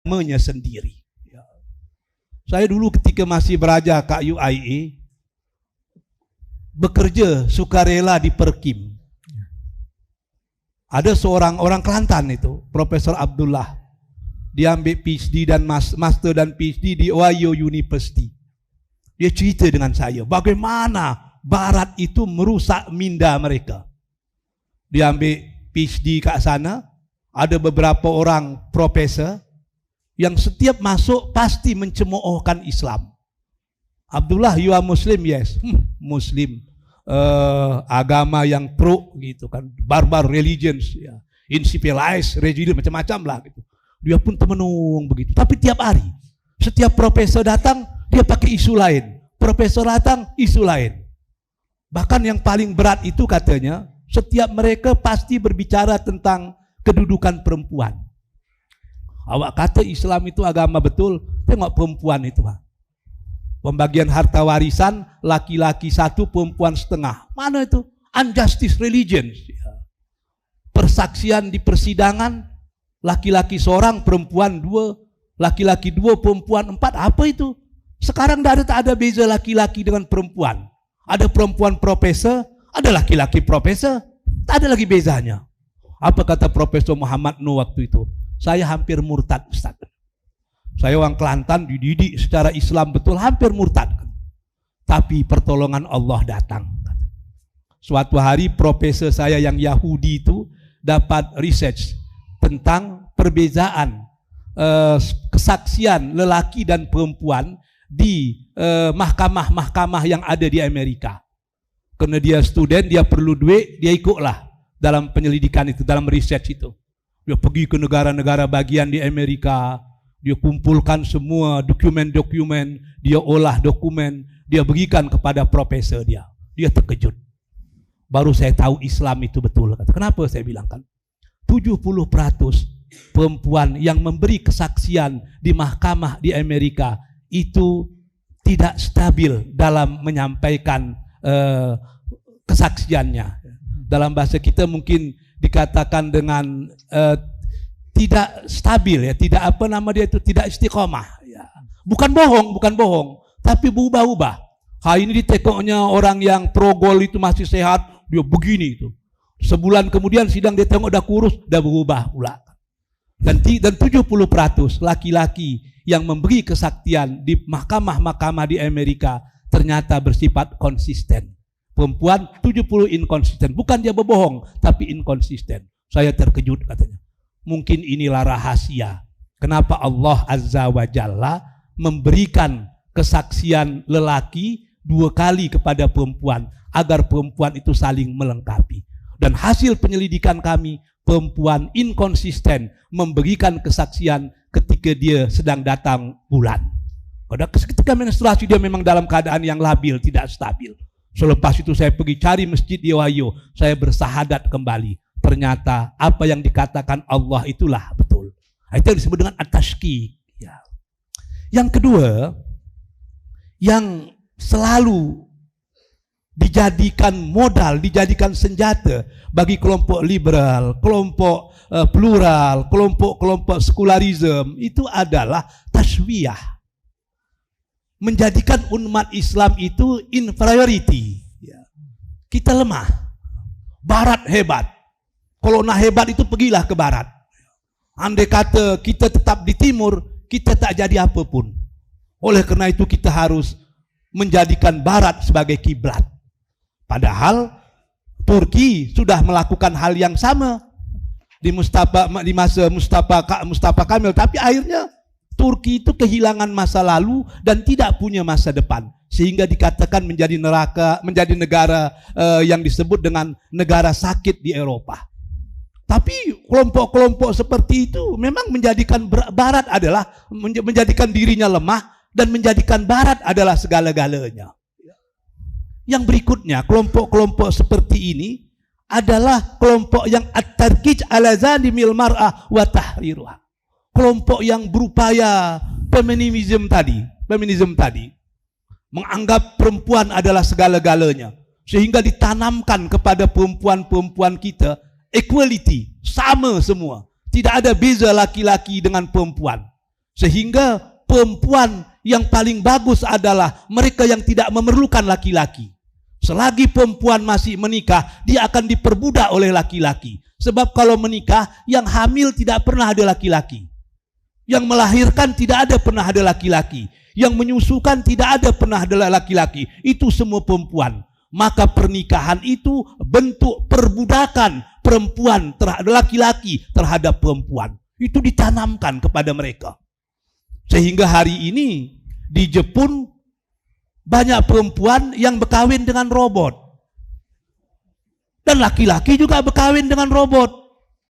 agamanya sendiri. Saya dulu ketika masih beraja kat UIA, bekerja sukarela di Perkim. Ada seorang orang Kelantan itu, Profesor Abdullah. Dia ambil PhD dan Master dan PhD di Ohio University. Dia cerita dengan saya bagaimana Barat itu merusak minda mereka. Dia ambil PhD kat sana. Ada beberapa orang profesor yang setiap masuk pasti mencemoohkan Islam. Abdullah, you are Muslim? Yes. Muslim. Agama yang pro gitu kan, barbar religions, ya. Uncivilized religion, macam-macam lah gitu. Dia pun termenung begitu. Tapi tiap hari, setiap profesor datang, dia pakai isu lain. Profesor datang, isu lain. Bahkan yang paling berat itu katanya, setiap mereka pasti berbicara tentang kedudukan perempuan. Awak kata Islam itu agama betul, tengok perempuan itu, Pak. Pembagian harta warisan, laki-laki 1, perempuan setengah. Mana itu? Unjustice religion. Persaksian di persidangan, laki-laki 1, perempuan 2, laki-laki 2, perempuan 4. Apa itu? Sekarang tak ada beza laki-laki dengan perempuan. Ada perempuan profesor, ada laki-laki profesor. Tak ada lagi bezanya. Apa kata Profesor Muhammad Nuh waktu itu? Saya hampir murtad, Ustaz. Saya orang Kelantan, dididik secara Islam betul, hampir murtad. Tapi pertolongan Allah datang. Suatu hari profesor saya yang Yahudi itu dapat research tentang perbezaan kesaksian lelaki dan perempuan di mahkamah-mahkamah yang ada di Amerika. Karena dia student, dia perlu duit, dia ikutlah dalam penyelidikan itu, dalam research itu. Dia pergi ke negara-negara bagian di Amerika, dia kumpulkan semua dokumen-dokumen, dia olah dokumen, dia berikan kepada profesor dia. Dia terkejut. Baru saya tahu Islam itu betul. Kenapa saya bilang kan? 70% perempuan yang memberi kesaksian di mahkamah di Amerika itu tidak stabil dalam menyampaikan kesaksiannya. Dalam bahasa kita mungkin dikatakan dengan tidak stabil, ya, tidak apa nama dia itu, tidak istiqomah, ya. Bukan bohong, tapi berubah-ubah. Hari ini ditekoknya orang yang pro-gol itu masih sehat, dia begini itu. Sebulan kemudian sidang dia tengok dah kurus, dah berubah pula. Dan 70% laki-laki yang memberi kesaktian di mahkamah-mahkamah di Amerika ternyata bersifat konsisten. Perempuan 70 inkonsisten, bukan dia berbohong, tapi inkonsisten. Saya terkejut katanya. Mungkin inilah rahasia kenapa Allah Azza wa Jalla memberikan kesaksian lelaki 2 kali kepada perempuan, agar perempuan itu saling melengkapi. Dan hasil penyelidikan kami, perempuan inkonsisten memberikan kesaksian ketika dia sedang datang bulan. Pada ketika menstruasi dia memang dalam keadaan yang labil, tidak stabil. Selepas itu saya pergi cari masjid di Ohio, saya bersahadat kembali. Ternyata apa yang dikatakan Allah itulah betul. Itu yang disebut dengan at-tashkik. Ya. Yang kedua, yang selalu dijadikan modal, dijadikan senjata bagi kelompok liberal, kelompok plural, kelompok sekularisme, itu adalah taswiyah. Menjadikan umat Islam itu inferiority. Ya. Kita lemah. Barat hebat. Kalau nak hebat itu pergilah ke barat. Andai kata kita tetap di timur, kita tak jadi apapun. Oleh kerana itu kita harus menjadikan barat sebagai kiblat. Padahal Turki sudah melakukan hal yang sama di masa Mustafa Kemal, tapi akhirnya Turki itu kehilangan masa lalu dan tidak punya masa depan, sehingga dikatakan menjadi negara yang disebut dengan negara sakit di Eropa. Tapi kelompok-kelompok seperti itu memang menjadikan barat adalah menjadikan dirinya lemah dan menjadikan barat adalah segala-galanya. Yang berikutnya, kelompok-kelompok seperti ini adalah kelompok yang at-tarkij ala zanimil mar'ah wa tahriruha. Kelompok yang berupaya feminisme tadi menganggap perempuan adalah segala-galanya, sehingga ditanamkan kepada perempuan-perempuan kita equality, sama semua, tidak ada beza laki-laki dengan perempuan. Sehingga perempuan yang paling bagus adalah mereka yang tidak memerlukan laki-laki. Selagi perempuan masih menikah, dia akan diperbudak oleh laki-laki. Sebab kalau menikah, yang hamil tidak pernah ada laki-laki. Yang melahirkan tidak ada pernah ada laki-laki. Yang menyusukan tidak ada pernah ada laki-laki. Itu semua perempuan. Maka pernikahan itu bentuk perbudakan perempuan terhadap laki-laki terhadap perempuan. Itu ditanamkan kepada mereka. Sehingga hari ini di Jepun banyak perempuan yang berkawin dengan robot. Dan laki-laki juga berkawin dengan robot.